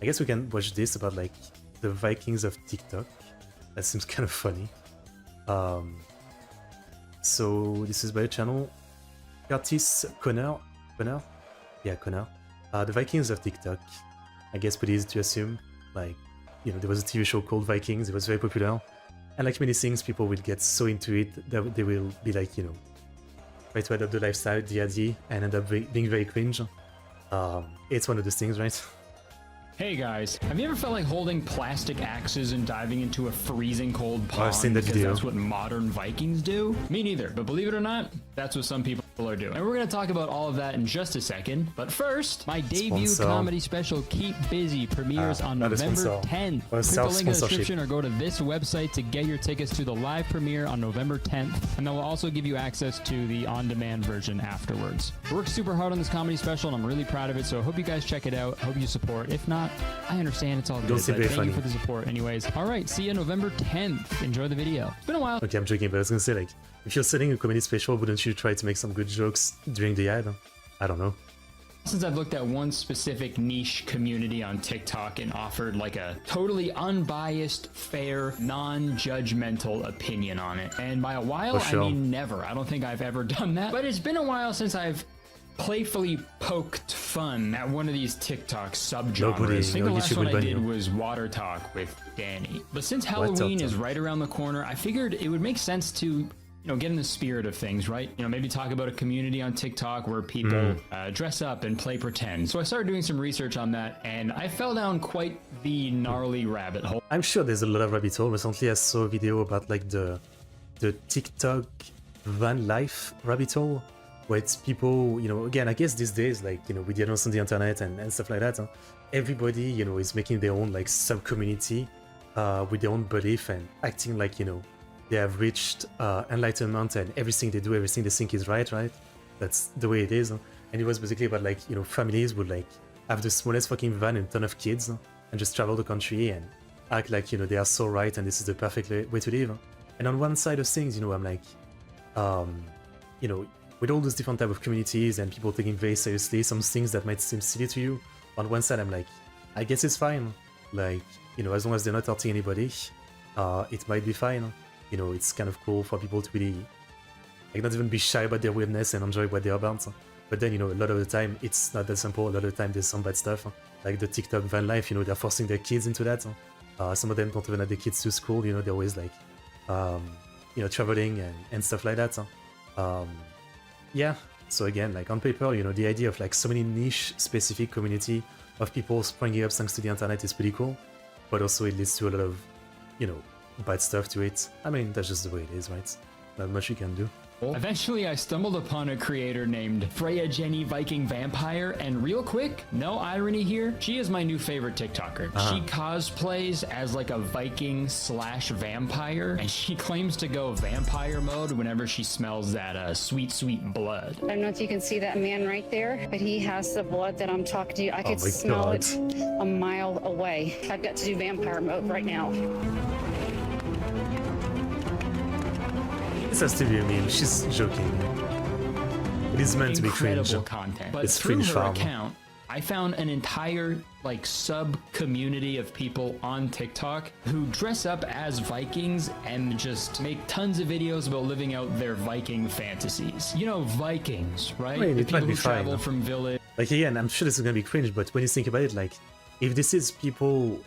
I guess we can watch this about like the Vikings of TikTok. That seems kind of funny. So this is by a channel, Kurtis Connor. Yeah, Connor. The Vikings of TikTok. I guess pretty easy to assume. Like, you know, there was a TV show called Vikings. It was very popular, and like many things, people will get so into it that they will be like, you know, try to adopt the lifestyle, DRD, and end up being very cringe. It's one of those things, right? Hey guys, have you ever felt like holding plastic axes and diving into a freezing cold pond? I've seen that video. That's what modern Vikings do? Me neither, but believe it or not, that's what some people are doing. And we're going to talk about all of that in just a second. But first, my debut comedy special, Keep Busy, premieres on November 10th. Click the link in the description or go to this website to get your tickets to the live premiere on November 10th. And that will also give you access to the on-demand version afterwards. I worked super hard on this comedy special and I'm really proud of it, so I hope you guys check it out. I hope you support. If not, I understand, it's all good. Thank you for the support anyways. Alright, see you November 10th. Enjoy the video. It's been a while. Okay, I'm joking, but I was gonna say, like, if you're selling a comedy special, wouldn't you try to make some good jokes during the ad? I don't know. Since I've looked at one specific niche community on TikTok and offered like a totally unbiased, fair, non-judgmental opinion on it. And by a while, I mean never. I don't think I've ever done that. But it's been a while since I've playfully poked fun at one of these TikTok subgenres. I think the last one I did was Water Talk with Danny. But since Halloween is right around the corner, I figured it would make sense to, you know, get in the spirit of things, right? You know, maybe talk about a community on TikTok where people dress up and play pretend. So I started doing some research on that, and I fell down quite the gnarly rabbit hole. I'm sure there's a lot of rabbit hole. Recently, I saw a video about like the TikTok van life rabbit hole, where it's people, you know, again, I guess these days, like, you know, with the advance on the internet and stuff like that, everybody, you know, is making their own like sub-community with their own belief and acting like, you know, they have reached enlightenment and everything they do, everything they think is right? That's the way it is. And it was basically about like, you know, families would like have the smallest fucking van and a ton of kids and just travel the country and act like, you know, they are so right and this is the perfect way to live. And on one side of things, you know, I'm like, you know, with all those different type of communities and people taking very seriously some things that might seem silly to you, on one side I'm like, I guess it's fine. Like, you know, as long as they're not hurting anybody, it might be fine. You know, it's kind of cool for people to really, like, not even be shy about their weirdness and enjoy what they're about. But then, you know, a lot of the time it's not that simple. A lot of the time there's some bad stuff. Like the TikTok van life, you know, they're forcing their kids into that. Some of them don't even have their kids to school, you know, they're always like, you know, traveling and stuff like that. Yeah, so again, like on paper, you know, the idea of like so many niche specific community of people springing up thanks to the internet is pretty cool, but also it leads to a lot of, you know, bad stuff to it. I mean, that's just the way it is, right? Not much you can do. Eventually, I stumbled upon a creator named Freya Jenny Viking Vampire, and real quick, no irony here, she is my new favorite TikToker. She cosplays as like a Viking / vampire, and she claims to go vampire mode whenever she smells that sweet, sweet blood. I don't know if you can see that man right there, but he has the blood that I'm talking to you. I could smell it a mile away. I've got to do vampire mode right now. This has to be a meme. She's joking. It is meant to be cringe. Content. But it's through cringe her farm. account, I found an entire like sub-community of people on TikTok who dress up as Vikings and just make tons of videos about living out their Viking fantasies. You know, Vikings, right? I mean, the it might people be who travel fine. from village. Like, again, I'm sure this is gonna be cringe, but when you think about it, like, if this is people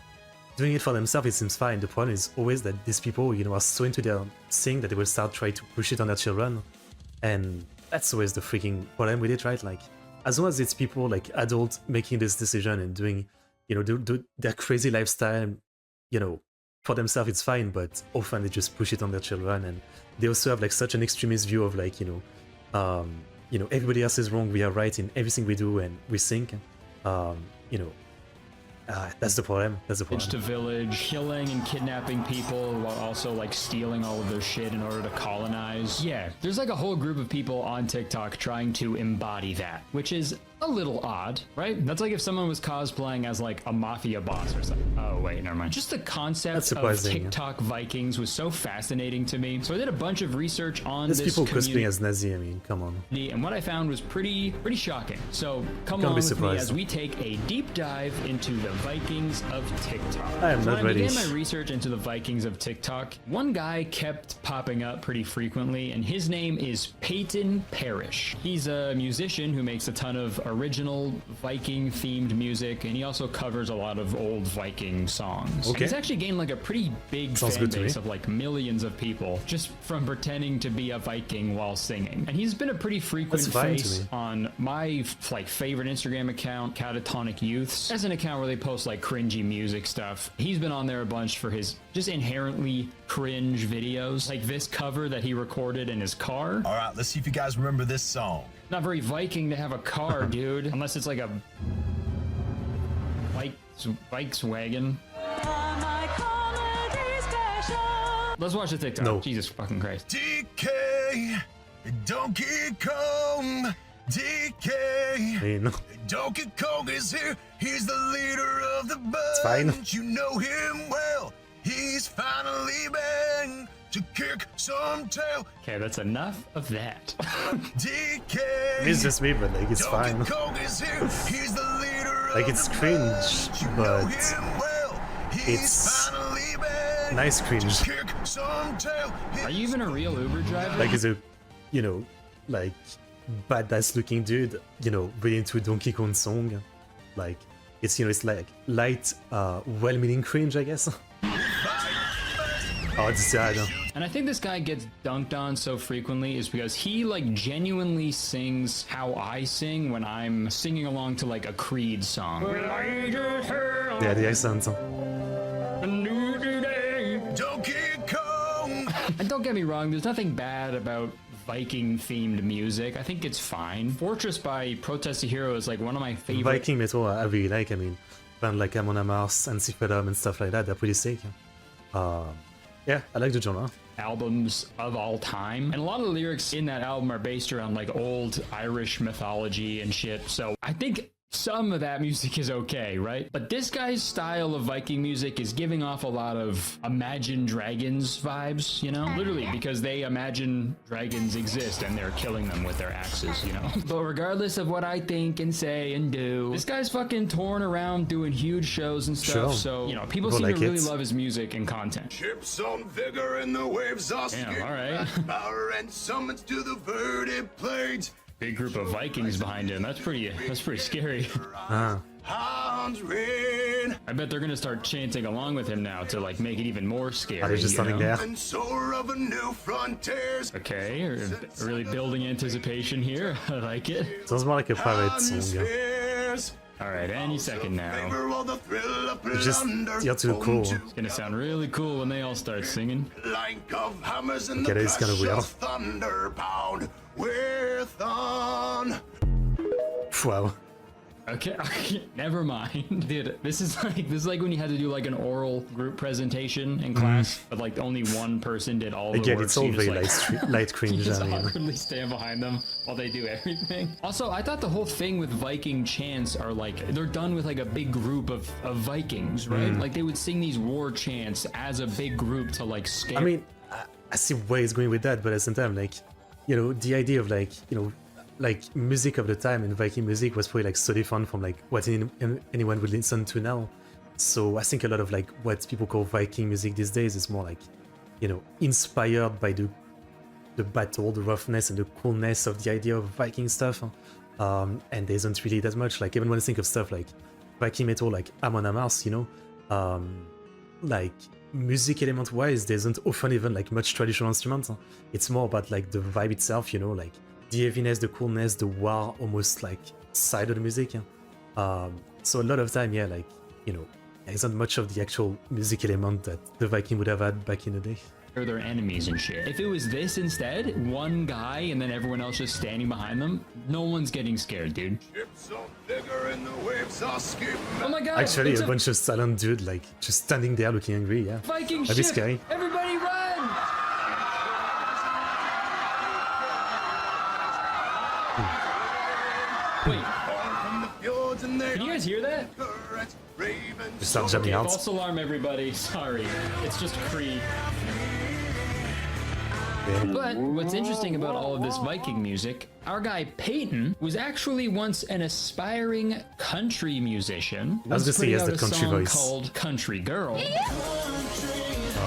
doing it for themselves, it seems fine. The problem is always that these people, you know, are so into their thing that they will start trying to push it on their children, and that's always the freaking problem with it, right? Like, as long as it's people like adults making this decision and doing, you know, do their crazy lifestyle, you know, for themselves, it's fine. But often they just push it on their children, and they also have like such an extremist view of like, you know, everybody else is wrong, we are right in everything we do and we think, you know. That's the problem. That's the problem. To village, killing and kidnapping people while also like stealing all of their shit in order to colonize. Yeah, there's like a whole group of people on TikTok trying to embody that, which is a little odd, right? That's like if someone was cosplaying as like a mafia boss or something. Oh wait, never mind. Just the concept of TikTok Vikings was so fascinating to me. So I did a bunch of research on this people community. cosplaying as Nazi, I mean, come on. And what I found was pretty shocking. So come along with me as we take a deep dive into the Vikings of TikTok. I am not ready. When I began my research into the Vikings of TikTok, one guy kept popping up pretty frequently, and his name is Peyton Parrish. He's a musician who makes a ton of original Viking themed music, and he also covers a lot of old Viking songs. Okay. He's actually gained like a pretty big fan base of like millions of people just from pretending to be a Viking while singing. And he's been a pretty frequent face on my like favorite Instagram account, Catatonic Youths. That's an account where they post like cringy music stuff. He's been on there a bunch for his just inherently cringe videos, like this cover that he recorded in his car. All right, let's see if you guys remember this song. Not very Viking to have a car, dude. Unless it's like a bike's wagon. Let's watch the TikTok. No. Jesus fucking Christ. DK, Donkey Kong, DK. Hey, no. Donkey Kong is here. He's the leader of the bunch. It's fine. You know him well. He's finally been to kick some tail. Okay, that's enough of that. DK. It's just me, but like it's fine. Is here. He's the leader like it's cringe, but it's nice cringe. Are you even a real Uber driver? Like, is a, you know, like badass looking dude, you know, really into a Donkey Kong song. Like, it's, you know, it's like light, well-meaning cringe, I guess. Oh, it's sad. And I think this guy gets dunked on so frequently is because he like genuinely sings how I sing when I'm singing along to like a Creed song. Yeah, the accent. And don't get me wrong, there's nothing bad about Viking themed music. I think it's fine. Fortress by Protest the Hero is like one of my favorite Viking metal I really like. I mean, band like Amon Amarth and Sifedom and stuff like that, they're pretty sick. Yeah, I like the genre. Albums of all time. And a lot of the lyrics in that album are based around like old Irish mythology and shit. So I think some of that music is okay, right? But this guy's style of Viking music is giving off a lot of Imagine Dragons vibes, you know? Literally, because they imagine dragons exist and they're killing them with their axes, you know? But regardless of what I think and say and do, this guy's fucking touring around doing huge shows and stuff. So, you know, people seem to really love his music and content. Chips on vigor and the waves are damn, all right. Power and summons to the verdant plains. Big group of Vikings behind him. That's pretty scary. Ah. I bet they're gonna start chanting along with him now to like make it even more scary. Are they just standing there? Okay, we're really building anticipation here. I like it. Sounds more like a pirate song. All right, any second now. Just, you're too cool. It's gonna sound really cool when they all start singing. Okay, it's kind of weird. Wow. Okay, never mind. Dude, this is like when you had to do like an oral group presentation in class, but like only one person did all the work. Again, it's all very like, light cringe. You just awkwardly stand behind them while they do everything. Also, I thought the whole thing with Viking chants are like, they're done with like a big group of Vikings, right? Like they would sing these war chants as a big group to like scare. I mean, I see where it's going with that, but at the same time, like, you know, the idea of like, you know, like music of the time and Viking music was probably like so different from like what anyone would listen to now. So I think a lot of like what people call Viking music these days is more like, you know, inspired by the battle, the roughness and the coolness of the idea of Viking stuff. And there isn't really that much. Like even when I think of stuff like Viking metal, like Amon Amarth, you know, like music element wise, there isn't often even like much traditional instruments. It's more about like the vibe itself, you know, like the heaviness, the coolness, the war almost like side of the music. So a lot of time, yeah, like, you know, there isn't much of the actual music element that the Viking would have had back in the day. Their enemies and shit. If it was this instead, one guy and then everyone else just standing behind them, no one's getting scared, dude. Oh my god! Actually, a bunch of silent dude like just standing there looking angry, yeah. Viking That'd be scary. Everybody run! Wait, hear that? Just start jumping out. False alarm, everybody. Sorry. It's just Creed. Yeah. But what's interesting about all of this Viking music, our guy Peyton was actually once an aspiring country musician. I was just saying he has the country voice. Called Country Girl.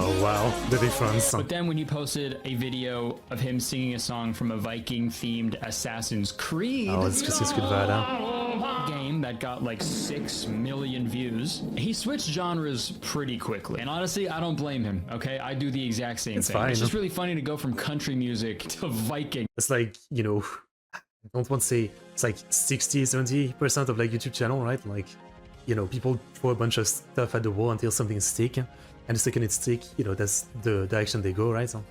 Oh wow, the difference. But then when he posted a video of him singing a song from a Viking-themed Assassin's Creed game that got like 6 million views, he switched genres pretty quickly. And honestly, I don't blame him, okay? I do the exact same thing. Fine. It's just really funny to go from country music to Viking. It's like, you know, I don't want to say it's like 60-70% of like YouTube channel, right? Like, you know, people throw a bunch of stuff at the wall until something sticks, and the second it sticks, you know, that's the direction they go, right? So,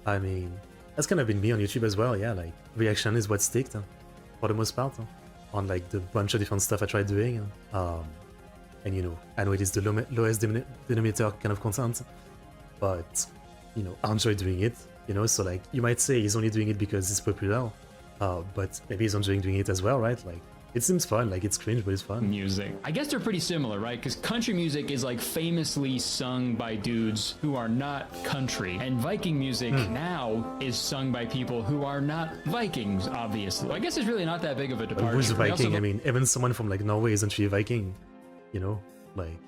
I mean, that's kind of been me on YouTube as well, yeah, like, reaction is what sticks, for the most part, on like the bunch of different stuff I tried doing, and you know, I know it is the lowest denominator kind of content, but, you know, I enjoy doing it, you know, so like, you might say he's only doing it because it's popular, but maybe he's enjoying doing it as well, right? Like, it seems fun, like it's cringe, but it's fun. Music. I guess they're pretty similar, right? Because country music is like famously sung by dudes who are not country. And Viking music now is sung by people who are not Vikings, obviously. I guess it's really not that big of a departure. Who's a Viking? I mean, even someone from like Norway isn't really a Viking, you know? Like,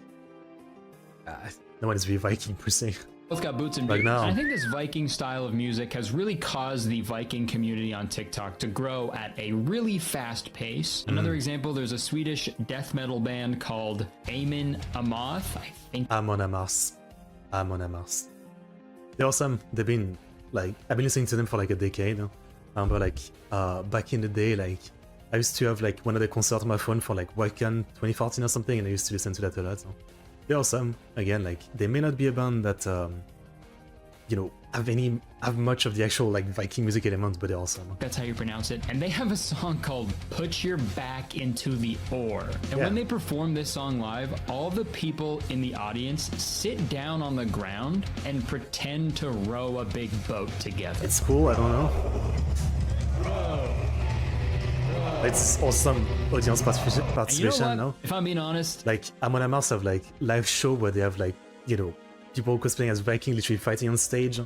no one is really Viking per se. Both got boots and like boots. now. I think this Viking style of music has really caused the Viking community on TikTok to grow at a really fast pace. Another example, there's a Swedish death metal band called Amon Amarth, I think. Amon Amarth. Amon Amarth. They're awesome. They've been, like, I've been listening to them for like a decade. I remember like, back in the day, like, I used to have like one of the concerts on my phone for like Wacken 2014 or something, and I used to listen to that a lot. So. They're awesome. Again, like, they may not be a band that, you know, have much of the actual like Viking music elements, but they're awesome. That's how you pronounce it. And they have a song called Put Your Back Into the Oar. And when they perform this song live, all the people in the audience sit down on the ground and pretend to row a big boat together. It's cool, I don't know. It's awesome audience participation, no? If I'm being honest, like Amon Amarth have like live show where they have like, you know, people cosplaying as Viking literally fighting on stage.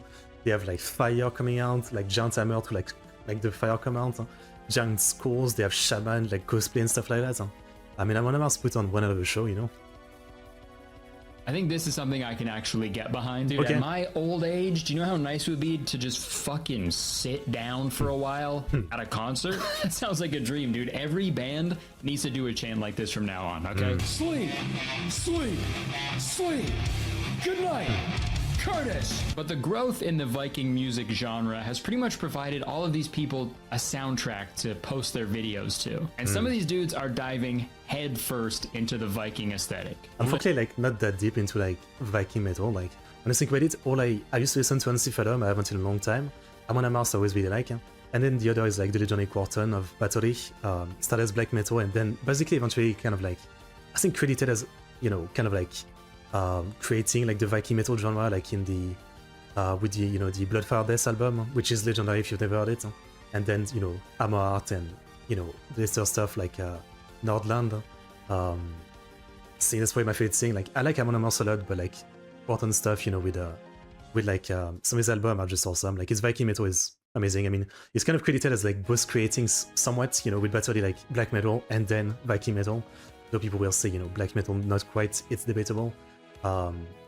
They have like fire coming out, like giant hammer to like the fire come out, giant skulls. They have shaman like cosplay and stuff like that. I mean, Amon Amarth put on one of the show, you know. I think this is something I can actually get behind, dude. Okay. At my old age, do you know how nice it would be to just fucking sit down for a while at a concert? That sounds like a dream, dude. Every band needs to do a chant like this from now on, okay? Sleep, sleep, sleep. Good night, Kurtis. But the growth in the Viking music genre has pretty much provided all of these people a soundtrack to post their videos to. And some of these dudes are diving headfirst into the Viking aesthetic. Unfortunately, like, not that deep into like Viking metal. Like, when I think about it, I used to listen to Ansiphadom, I haven't in a long time. Amon Amarth I always really like. And then the other is like the Legendary Quarton of Bathory, started as black metal, and then basically eventually kind of like, I think credited as, you know, kind of like creating like the Viking metal genre, like in the with the, you know, the Bloodfire Death album, which is legendary if you've never heard it. And then, you know, Amarth and, you know, the other stuff like Nordland. See, that's probably my favorite thing. Like, I like Amon Amarth a lot, but like Quarton stuff, you know, with like some of his albums are just awesome. Like, his Viking metal is amazing. I mean, he's kind of credited as like both creating somewhat, you know, with Bathory like black metal and then Viking metal. Though people will say, you know, black metal not quite, it's debatable.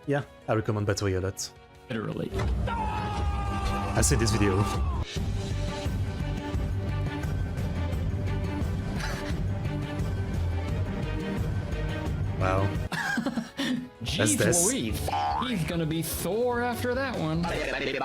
Yeah, I recommend Bathory a lot. Literally. I've seen this video. Wow. Jeez That's Louise. He's gonna be Thor after that one. They're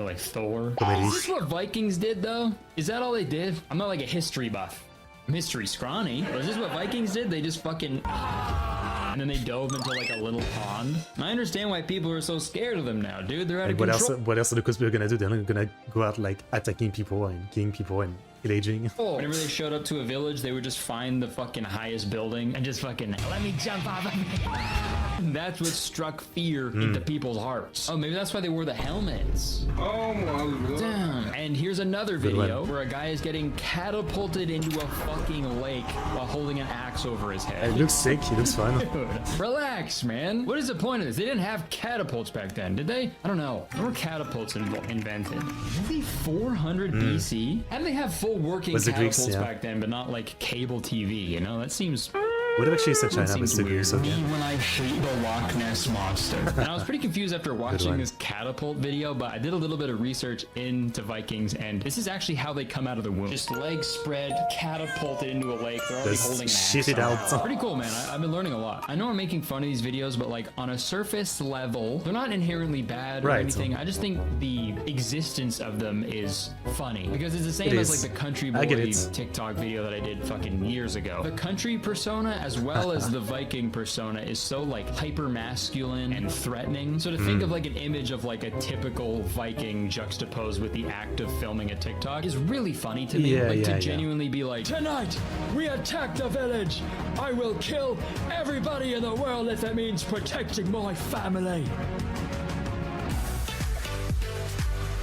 like Thor. Is this what Vikings did though? Is that all they did? I'm not like a history buff. I'm history scrawny. But is this what Vikings did? They just fucking... And then they dove into like a little pond. I understand why people are so scared of them now, dude. They're out of control. What else are the cosplayer gonna do? They're not gonna go out like attacking people and killing people and pillaging. Whenever they showed up to a village, they would just find the fucking highest building and just fucking, let me jump off of it. That's what struck fear into people's hearts. Oh, maybe that's why they wore the helmets. Oh my god. Damn. And here's another video where a guy is getting catapulted into a fucking lake while holding an axe over his head. He looks sick, he looks fun. Dude, relax, man. What is the point of this? They didn't have catapults back then, did they? I don't know. When were catapults invented? Maybe 400 BC? How did they have full working catapults back then, but not like cable TV, you know? That seems... Would have actually said China, but still weird. So yeah. When I hate the Loch Ness monster. And I was pretty confused after watching this catapult video, but I did a little bit of research into Vikings, and this is actually how they come out of the womb. Just legs spread, catapulted into a lake. They're already holding an axe. Shit it out. Pretty cool, man. I've been learning a lot. I know I'm making fun of these videos, but like on a surface level, they're not inherently bad or anything. I just think the existence of them is funny because it's the same as like the country boy TikTok video that I did fucking years ago. The country persona as well as the Viking persona is so like hyper masculine and threatening. So to think of like an image of like a typical Viking juxtaposed with the act of filming a TikTok is really funny to me. To genuinely be like, tonight we attack the village. I will kill everybody in the world if that means protecting my family.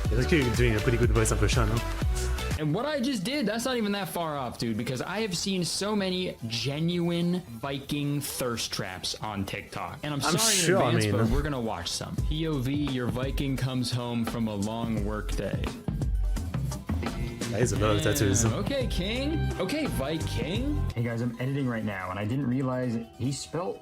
It's actually doing a pretty good voice impression, huh? And what I just did, that's not even that far off, dude, because I have seen so many genuine Viking thirst traps on TikTok. And I'm sorry in advance, but we're gonna watch some. POV, your Viking comes home from a long work day. That is a lot of tattoos. Okay, King. Okay, Viking. Hey guys, I'm editing right now, and I didn't realize he spelt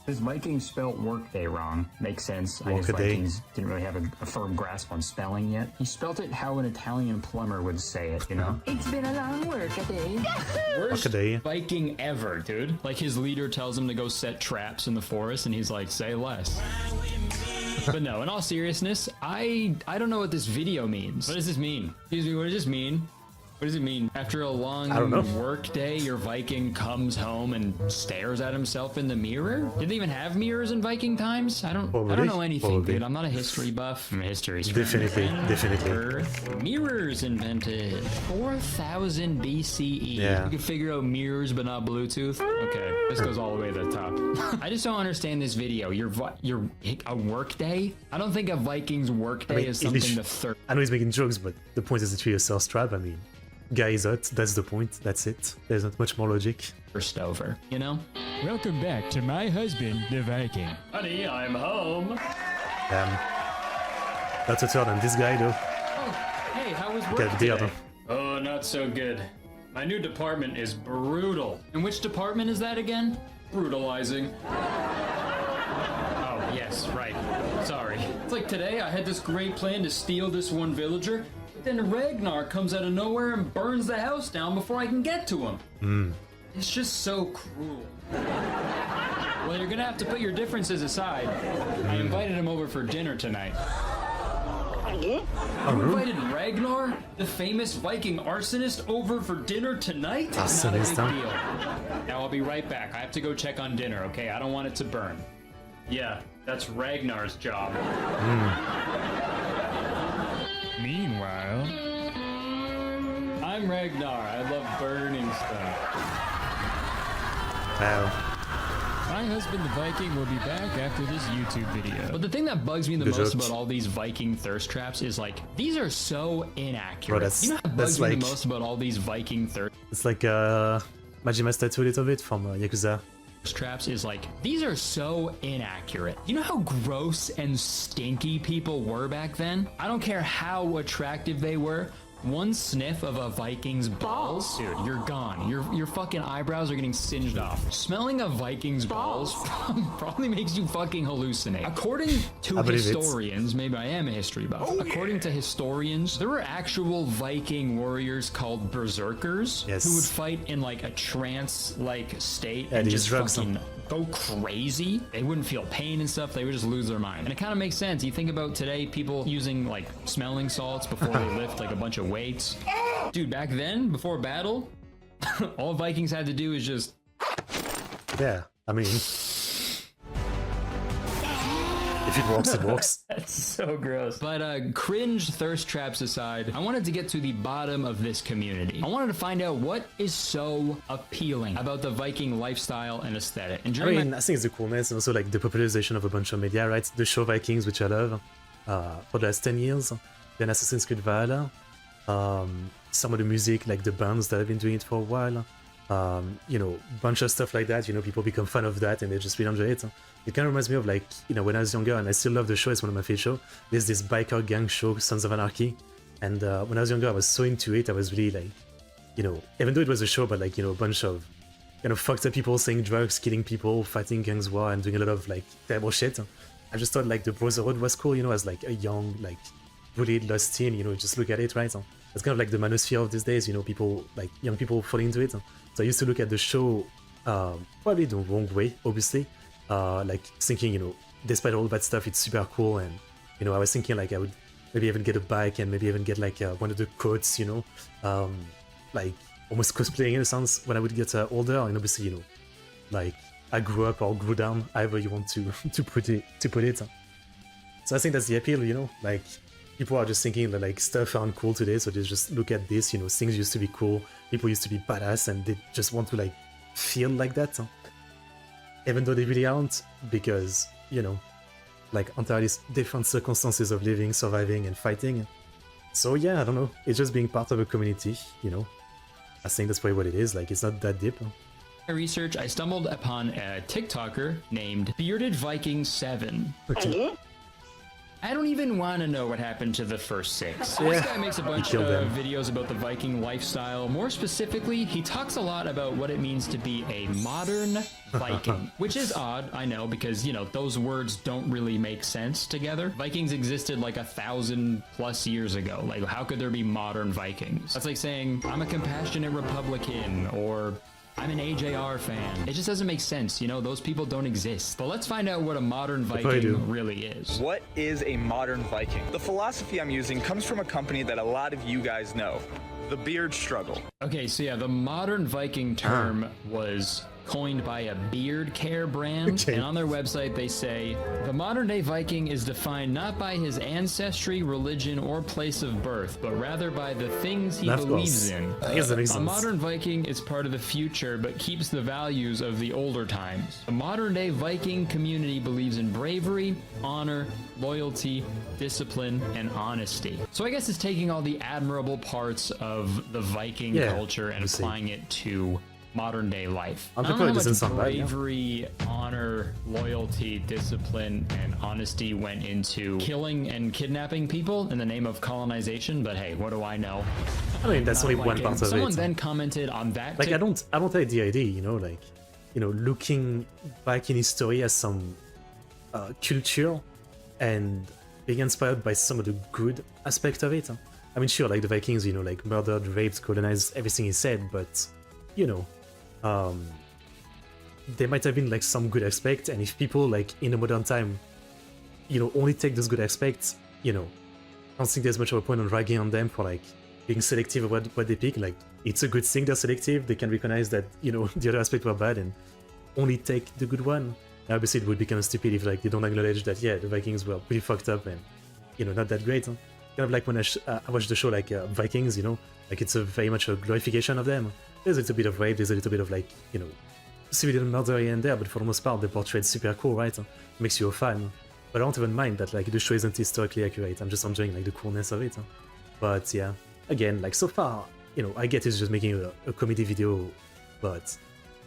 this Viking spelt workday wrong. Makes sense. I guess Vikings didn't really have a firm grasp on spelling yet. He spelt it how an Italian plumber would say it, you know? It's been a long workaday. Worst Viking ever, dude. Like his leader tells him to go set traps in the forest, and he's like, say less. But no, in all seriousness, I don't know what this video means. What does this mean? Excuse me, what does this mean? What does it mean? After a long work day, your Viking comes home and stares at himself in the mirror? Did they even have mirrors in Viking times? I don't know anything, dude. I'm not a history buff. I'm a history Definitely. Earth. Mirrors invented 4000 BCE. Yeah. You can figure out mirrors, but not Bluetooth. Okay, this goes all the way to the top. I just don't understand this video. You're a work day? I don't think a Viking's work day is something to third. I know he's making jokes, but the point is that you're a thirst trap. I mean, guy is hot, that's the point, that's it. There's not much more logic. First over, you know? Welcome back to my husband, the Viking. Honey, I'm home. That's a turn on this guy, though. Oh, hey, how was work today? Oh, not so good. My new department is brutal. And which department is that again? Brutalizing. Oh, yes, right. Sorry. It's like today I had this great plan to steal this one villager. Then Ragnar comes out of nowhere and burns the house down before I can get to him. It's just so cruel. Well, you're gonna have to put your differences aside. I invited him over for dinner tonight. You invited Ragnar, the famous Viking arsonist, over for dinner tonight? Not a big deal. Now I'll be right back. I have to go check on dinner, okay? I don't want it to burn. Yeah, that's Ragnar's job. Meanwhile, I'm Ragnar. I love burning stuff. Wow. my husband the Viking will be back after this YouTube video. But the thing that bugs me the most about all these Viking thirst traps is like, these are so inaccurate. Bro, you know what bugs me the most about all these Viking thirst It's like Majima's tattoo a little bit from Yakuza. Traps is like, these are so inaccurate. You know how gross and stinky people were back then? I don't care how attractive they were. One sniff of a Viking's balls, dude, you're gone. Your fucking eyebrows are getting singed off. Smelling a Viking's balls probably makes you fucking hallucinate. According to historians, maybe I am a history buff. According to historians, there were actual Viking warriors called berserkers who would fight in like a trance-like state and just fucking go crazy. They wouldn't feel pain and stuff. They would just lose their mind. And it kind of makes sense. You think about today, people using like smelling salts before they lift like a bunch of weights. Dude, back then, before battle, all Vikings had to do is just... Yeah, I mean... If it works, it works. That's so gross. But cringe thirst traps aside, I wanted to get to the bottom of this community. I wanted to find out what is so appealing about the Viking lifestyle and aesthetic. And I mean, I think it's the coolness and also like the popularization of a bunch of media, right? The show Vikings, which I love, for the last 10 years. Then Assassin's Creed Valhalla. Some of the music, like the bands that have been doing it for a while. You know, bunch of stuff like that. You know, people become fan of that and they just really enjoy it. It kind of reminds me of like, you know, when I was younger, and I still love the show, it's one of my favorite shows. There's this biker gang show, Sons of Anarchy. And when I was younger, I was so into it. I was really like, you know, even though it was a show, but like, you know, a bunch of kind of fucked up people saying drugs, killing people, fighting gangs war, and doing a lot of like terrible shit. I just thought like the Brotherhood was cool, you know, as like a young, like bullied, lost teen, you know, just look at it, right? It's kind of like the manosphere of these days, you know, people, like young people falling into it. So I used to look at the show probably the wrong way, obviously. Like thinking, you know, despite all that stuff, it's super cool. And, you know, I was thinking like I would maybe even get a bike and maybe even get like one of the coats, you know, like almost cosplaying in a sense when I would get older. And obviously, you know, like I grew up or grew down, however you want to put it. So I think that's the appeal, you know, like people are just thinking that like stuff aren't cool today, so they just look at this, you know, things used to be cool, people used to be badass, and they just want to like feel like that, even though they really aren't, because, you know, like entirely different circumstances of living, surviving, and fighting. So yeah, I don't know, it's just being part of a community, you know. I think that's probably what it is, like it's not that deep. My research, I stumbled upon a TikToker named Bearded Viking 7. Okay. I don't even want to know what happened to the first 6. Yeah. This guy makes a bunch of videos about the Viking lifestyle. More specifically, he talks a lot about what it means to be a modern Viking, which is odd, I know, because, you know, those words don't really make sense together. Vikings existed like 1,000+ years ago. Like, how could there be modern Vikings? That's like saying, I'm a compassionate Republican, or I'm an AJR fan. It just doesn't make sense, you know, those people don't exist. But let's find out what a modern Viking really is. What is a modern Viking? The philosophy I'm using comes from a company that a lot of you guys know, the Beard Struggle. Okay, so yeah, the modern Viking term was coined by a beard care brand, and on their website they say, the modern day Viking is defined not by his ancestry, religion, or place of birth, but rather by the things he believes in. A modern Viking is part of the future, but keeps the values of the older times. The modern day Viking community believes in bravery, honor, loyalty, discipline, and honesty. So I guess it's taking all the admirable parts of the Viking culture and applying it to modern day life. I don't know how much bravery, honor, loyalty, discipline, and honesty went into killing and kidnapping people in the name of colonization, but hey, what do I know? I mean, that's only one part of it. Someone then commented on that. Like, I don't like the idea, you know, like, you know, looking back in history as some culture and being inspired by some of the good aspect of it. I mean, sure, like the Vikings, you know, like murdered, raped, colonized, everything he said, but, you know, there might have been like some good aspect, and if people like in the modern time, you know, only take those good aspects, you know, I don't think there's much of a point on ragging on them for like being selective about what they pick. Like, it's a good thing they're selective, they can recognize that, you know, the other aspects were bad and only take the good one. And obviously it would be kind of stupid if like they don't acknowledge that, yeah, the Vikings were pretty fucked up and, you know, not that great. Kind of like when I watched the show like Vikings, you know, like it's a very much a glorification of them. There's a little bit of rape, there's a little bit of like, you know, civilian murder here and there, but for the most part the portrait is super cool, right? Makes you a fan. But I don't even mind that like the show isn't historically accurate, I'm just enjoying like the coolness of it. But yeah, again, like so far, you know, I get it's just making a comedy video, but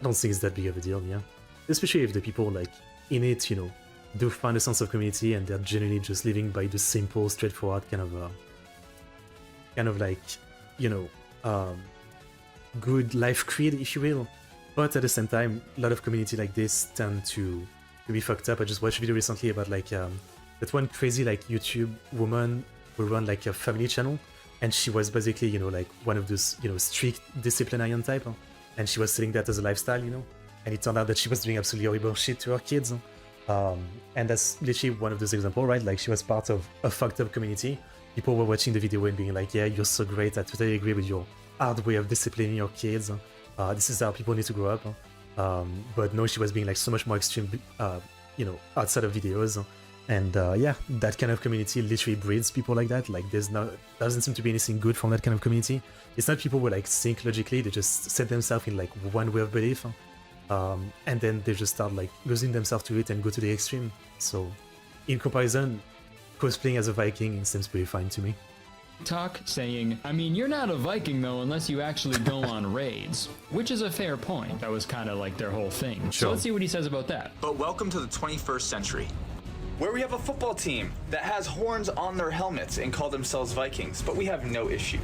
I don't think it's that big of a deal, yeah? Especially if the people like in it, you know, do find a sense of community and they're genuinely just living by the simple, straightforward kind of like, you know, good life creed, if you will. But at the same time, a lot of community like this tend to be fucked up. I just watched a video recently about like that one crazy like YouTube woman who run like a family channel, and she was basically, you know, like one of those, you know, strict disciplinarian type, and she was selling that as a lifestyle, you know, and it turned out that she was doing absolutely horrible shit to her kids. And that's literally one of those examples, right? Like she was part of a fucked up community. People were watching the video and being like, yeah, you're so great, I totally agree with your hard way of disciplining your kids. This is how people need to grow up. But no, she was being like so much more extreme, you know, outside of videos. And yeah, that kind of community literally breeds people like that. Like doesn't seem to be anything good from that kind of community. It's not people who like think logically, they just set themselves in like one way of belief. And then they just start like losing themselves to it and go to the extreme. So in comparison, cosplaying as a Viking seems pretty fine to me. TikTok saying, I mean, you're not a Viking though unless you actually go on raids, which is a fair point. That was kind of like their whole thing. Sure. So let's see what he says about that. But welcome to the 21st century, where we have a football team that has horns on their helmets and call themselves Vikings, but we have no issue.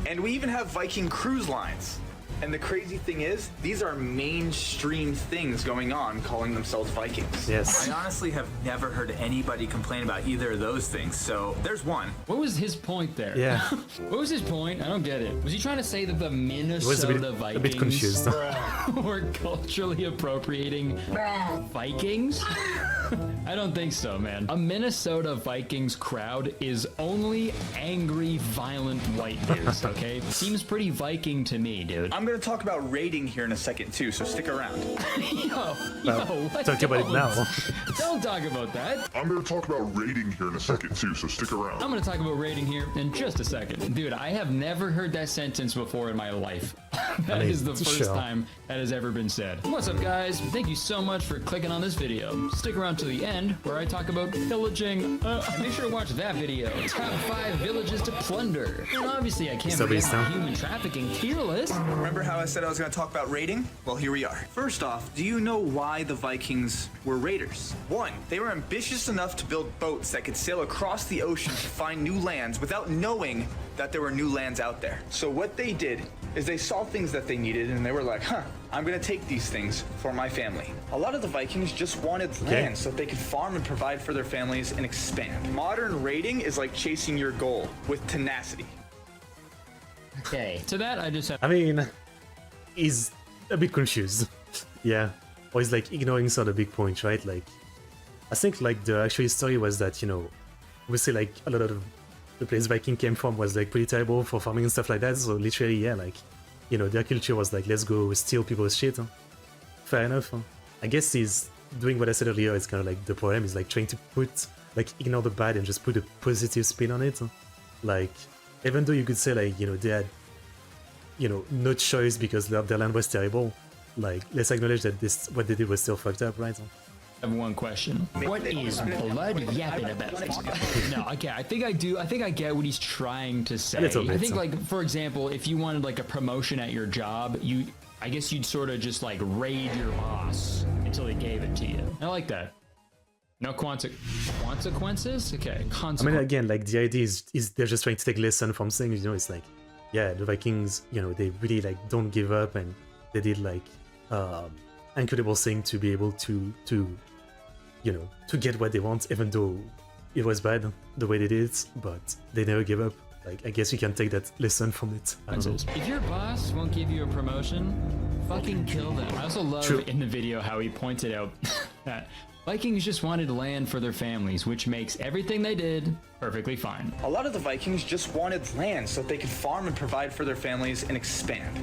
And we even have Viking cruise lines. And the crazy thing is, these are mainstream things going on calling themselves Vikings. Yes. I honestly have never heard anybody complain about either of those things, so there's one. What was his point there? Yeah. What was his point? I don't get it. Was he trying to say that the Minnesota Vikings a bit confused. were culturally appropriating Vikings? I don't think so, man. A Minnesota Vikings crowd is only angry, violent white dudes, okay? Seems pretty Viking to me, dude. I'm gonna talk about raiding here in a second too, so stick around. What? Talk about it now. Don't talk about that. I'm gonna talk about raiding here in a second too, so stick around. I'm gonna talk about raiding here in just a second. Dude, I have never heard that sentence before in my life. That is the first time that has ever been said. What's up, guys? Thank you so much for clicking on this video. Stick around to the end where I talk about pillaging. And make sure to watch that video. Top 5 villages to plunder. And obviously I can't forget the human trafficking tier list. Remember how I said I was going to talk about raiding? Well, here we are. First off, do you know why the Vikings were raiders? 1, they were ambitious enough to build boats that could sail across the ocean to find new lands without knowing that there were new lands out there. So what they did is they saw things that they needed and they were like, I'm gonna take these things for my family. A lot of the Vikings just wanted land so that they could farm and provide for their families and expand. Modern raiding is like chasing your goal with tenacity. Okay. To that, I just have... I mean, he's a bit confused. Yeah. Or he's like ignoring sort of big points, right? Like, I think like the actual story was that, you know, we say like a lot of the place Viking came from was like pretty terrible for farming and stuff like that. So literally, yeah, like, you know, their culture was like, let's go steal people's shit. Fair enough. I guess he's doing what I said earlier. It's kind of like the problem is like trying to put, like, ignore the bad and just put a positive spin on it. Like, even though you could say like, you know, they had, you know, no choice because their land was terrible. Like, let's acknowledge that this, what they did was still fucked up, right? I have one question. What is blood yapping about? No, okay, I think I do. I think I get what he's trying to say. I think, like, for example, if you wanted like a promotion at your job, I guess you'd sort of just like raid your boss until he gave it to you. I like that. No consequences? Okay, consequences. I mean, again, like the idea is they're just trying to take lesson from things. You know, it's like, yeah, the Vikings, you know, they really like don't give up, and they did like incredible thing to be able to you know, to get what they want, even though it was bad the way they did it, but they never give up. Like, I guess you can take that lesson from it. I don't know. If your boss won't give you a promotion, fucking kill them. I also love in the video how he pointed out that Vikings just wanted land for their families, which makes everything they did perfectly fine. A lot of the Vikings just wanted land so they could farm and provide for their families and expand.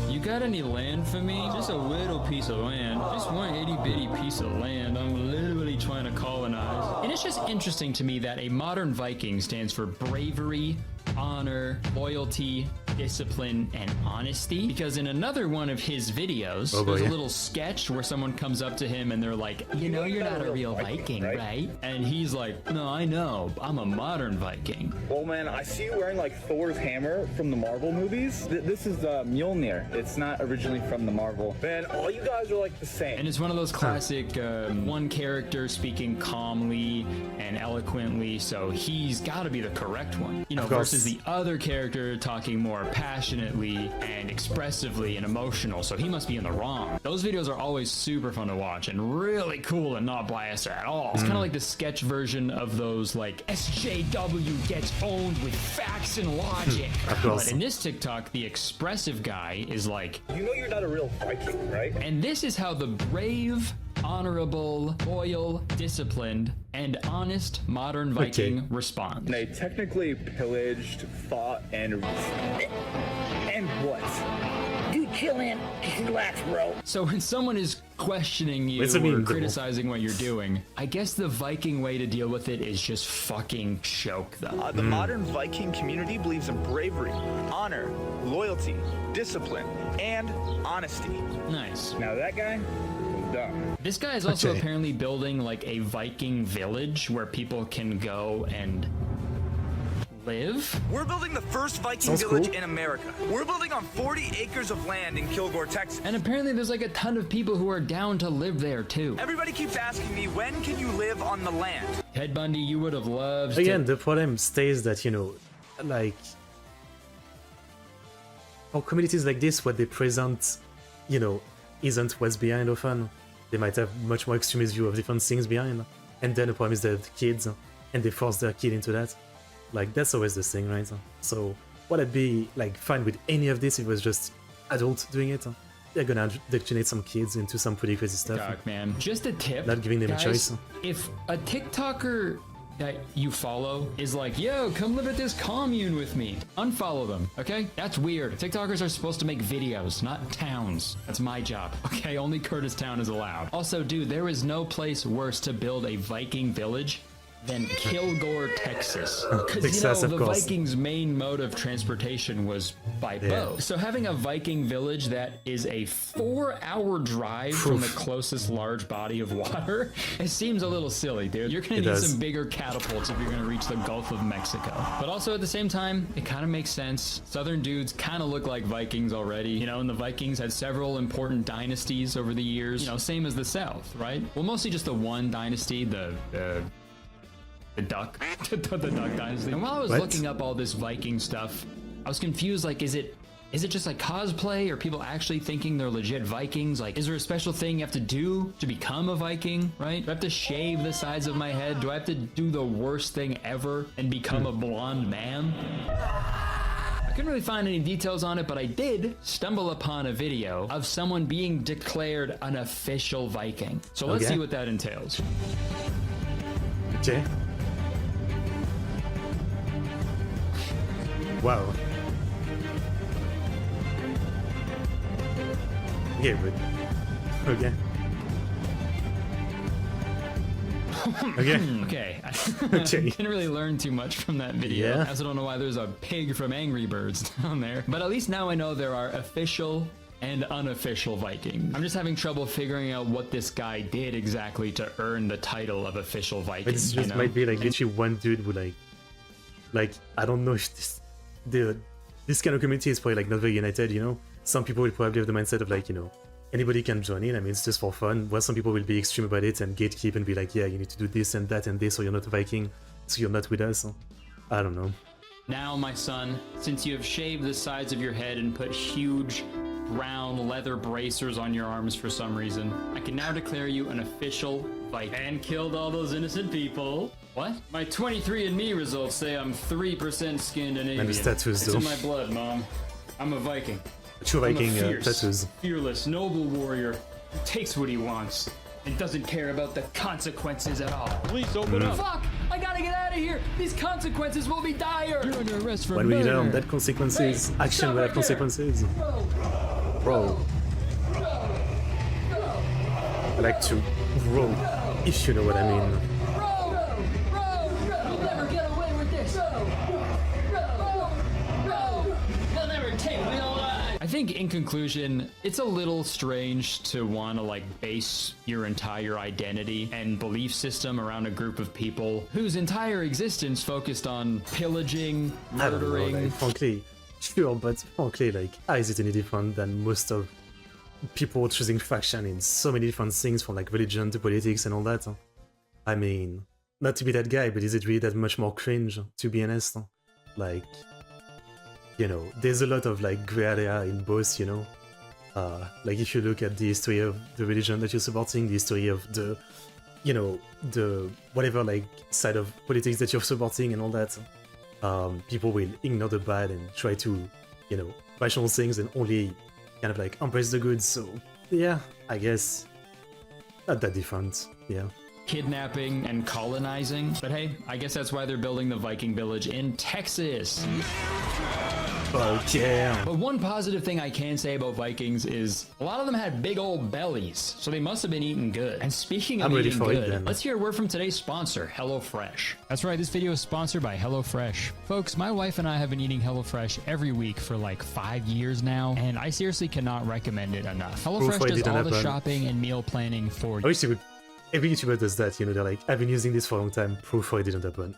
You got any land for me? Just a little piece of land. Just one itty-bitty piece of land. I'm literally trying to colonize. And it's just interesting to me that a modern Viking stands for bravery, honor, loyalty, discipline, and honesty. Because in another one of his videos, there's a little sketch where someone comes up to him and they're like, you know, you're not a real Viking, right? And he's like, no, I know. I'm a modern Viking. Well, man, I see you wearing like Thor's hammer from the Marvel movies. This is Mjolnir. It's not originally from the Marvel. Man, all you guys are like the same. And it's one of those classic one character speaking calmly and eloquently, so he's got to be the correct one. You know, versus the other character talking more passionately and expressively and emotional, so he must be in the wrong. Those videos are always super fun to watch and really cool and not biased at all. It's kind of like the sketch version of those like SJW gets owned with facts and logic. But in this TikTok, the expressive guy is like, you know you're not a real Viking, right? And this is how the brave, honorable, loyal, disciplined, and honest modern Viking responds. They technically pillaged, fought, and what? Dude, chill in, relax, bro. So when someone is questioning you or criticizing what you're doing, I guess the Viking way to deal with it is just fucking choke them. The modern Viking community believes in bravery, honor, loyalty, discipline, and honesty. Nice. Now that guy was dumb. This guy is also apparently building like a Viking village where people can go and live. We're building the first Viking village in America. We're building on 40 acres of land in Kilgore, Texas. And apparently there's like a ton of people who are down to live there too. Everybody keeps asking me, when can you live on the land? Ted Bundy, you would have loved Again, the problem stays that, you know, like, for communities like this, what they present, you know, isn't what's behind often. They might have much more extremist view of different things behind. And then the problem is that kids, and they force their kid into that. Like, that's always the thing, right? So, would it be, like, fine with any of this if it was just adults doing it? They're gonna indoctrinate some kids into some pretty crazy stuff. God, man. Just a tip. Not giving them guys, a choice. If a TikToker that you follow is like, yo, come live at this commune with me, unfollow them, okay? That's weird. TikTokers are supposed to make videos, not towns. That's my job, okay? Only Kurtis town is allowed. Also, dude, there is no place worse to build a Viking village than Kilgore, Texas. Because, you know, the Vikings' main mode of transportation was by boat. So having a Viking village that is a 4-hour drive from the closest large body of water, it seems a little silly, dude. You're gonna need some bigger catapults if you're gonna reach the Gulf of Mexico. But also at the same time, it kind of makes sense. Southern dudes kind of look like Vikings already, you know, and the Vikings had several important dynasties over the years, you know, same as the South, right? Well, mostly just the one dynasty, the Duck, the Duck Dynasty. And while I was looking up all this Viking stuff, I was confused, like, is it just like cosplay, or people actually thinking they're legit Vikings? Like, is there a special thing you have to do to become a Viking, right? Do I have to shave the sides of my head? Do I have to do the worst thing ever and become a blonde man? I couldn't really find any details on it, but I did stumble upon a video of someone being declared an official Viking. So let's see what that entails. Okay. Wow. Okay, but okay. Okay. I didn't really learn too much from that video. I also don't know why there's a pig from Angry Birds down there. But at least now I know there are official and unofficial Vikings. I'm just having trouble figuring out what this guy did exactly to earn the title of official Viking. But this just might be like literally one dude who like I don't know if this kind of community is probably like not very united, you know? Some people will probably have the mindset of like, you know, anybody can join in, I mean, it's just for fun. While some people will be extreme about it and gatekeep and be like, yeah, you need to do this and that and this, or you're not a Viking, so you're not with us. I don't know. Now, my son, since you have shaved the sides of your head and put huge brown leather bracers on your arms for some reason, I can now declare you an official Viking. And killed all those innocent people. What? My 23andMe results say I'm 3% Scandinavian. And his tattoos, it's in my blood, Mom. I'm a Viking. True Viking tattoos. Fearless, noble warrior who takes what he wants and doesn't care about the consequences at all. Please open up. Fuck! I gotta get out of here! These consequences will be dire! You're under arrest for when we murder. learn that consequences, action will have consequences. Bro. I like to roll, if you know what I mean. You'll never get away with this! They'll never take me alive! I think in conclusion, it's a little strange to want to like base your entire identity and belief system around a group of people whose entire existence focused on pillaging, murdering. I don't know, like, frankly, sure, but frankly, like, how is it any different than most of people choosing faction in so many different things, from like religion to politics and all that? I mean, not to be that guy, but is it really that much more cringe, to be honest? Like, you know, there's a lot of like gray area in both, you know? Like if you look at the history of the religion that you're supporting, the history of the, you know, the whatever like side of politics that you're supporting and all that, people will ignore the bad and try to, you know, rational things and only kind of like embrace the good. So yeah, I guess not that different, yeah. Kidnapping and colonizing, but hey, I guess that's why they're building the Viking village in Texas. Okay. But one positive thing I can say about Vikings is a lot of them had big old bellies, so they must have been eating good. And speaking of eating good, let's hear a word from today's sponsor, HelloFresh. That's right, this video is sponsored by HelloFresh. Folks, my wife and I have been eating HelloFresh every week for like 5 years now, and I seriously cannot recommend it enough. HelloFresh does all the shopping and meal planning for you. I wish you would. Every YouTuber does that, you know, they're like, I've been using this for a long time, proof why it didn't happen.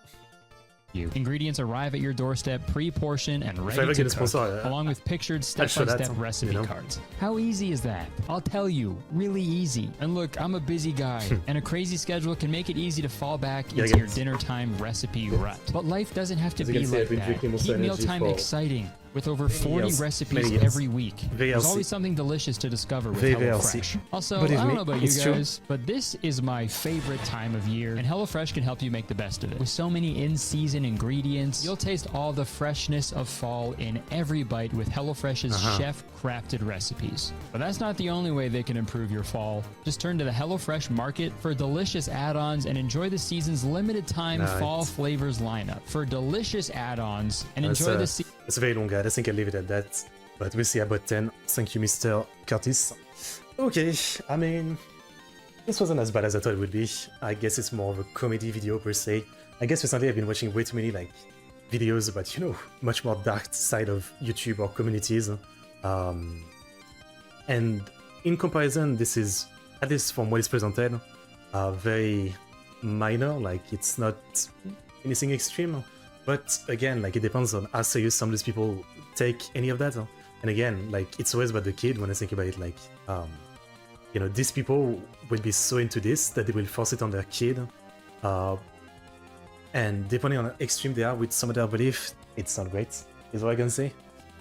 Ingredients arrive at your doorstep, pre-portioned and ready to cook, along with pictured step-by-step recipe cards. How easy is that? I'll tell you, really easy. And look, I'm a busy guy, and a crazy schedule can make it easy to fall back into your dinner time recipe rut. But life doesn't have to be like that. Keep mealtime exciting. With over 40 recipes every week, there's always something delicious to discover with HelloFresh. Also, I don't know about you guys, but this is my favorite time of year, and HelloFresh can help you make the best of it. With so many in-season ingredients, you'll taste all the freshness of fall in every bite with HelloFresh's chef-crafted recipes. But that's not the only way they can improve your fall. Just turn to the HelloFresh Market for delicious add-ons and enjoy the season's limited-time fall flavors lineup. For delicious add-ons and enjoy the season. It's very long, guys. I think I'll leave it at that. But we'll see about 10. Thank you, Mr. Kurtis. Okay, I mean, this wasn't as bad as I thought it would be. I guess it's more of a comedy video per se. I guess recently I've been watching way too many like videos about, you know, much more dark side of YouTube or communities. And in comparison, this is, at least from what is presented, very minor. Like, it's not anything extreme. But again, like, it depends on how serious some of these people take any of that. And again, like, it's always about the kid when I think about it. Like, you know, these people will be so into this that they will force it on their kid. And depending on how extreme they are with some of their belief, it's not great, is what I can say.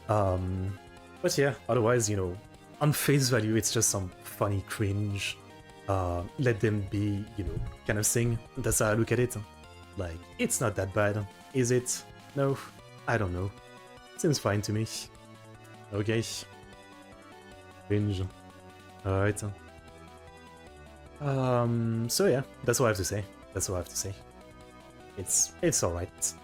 But yeah, otherwise, you know, on face value, it's just some funny cringe. Let them be, you know, kind of thing. That's how I look at it. Like, it's not that bad. Is it? No, I don't know. Seems fine to me. Okay. Cringe. Alright. So yeah, that's all I have to say. That's all I have to say. It's alright.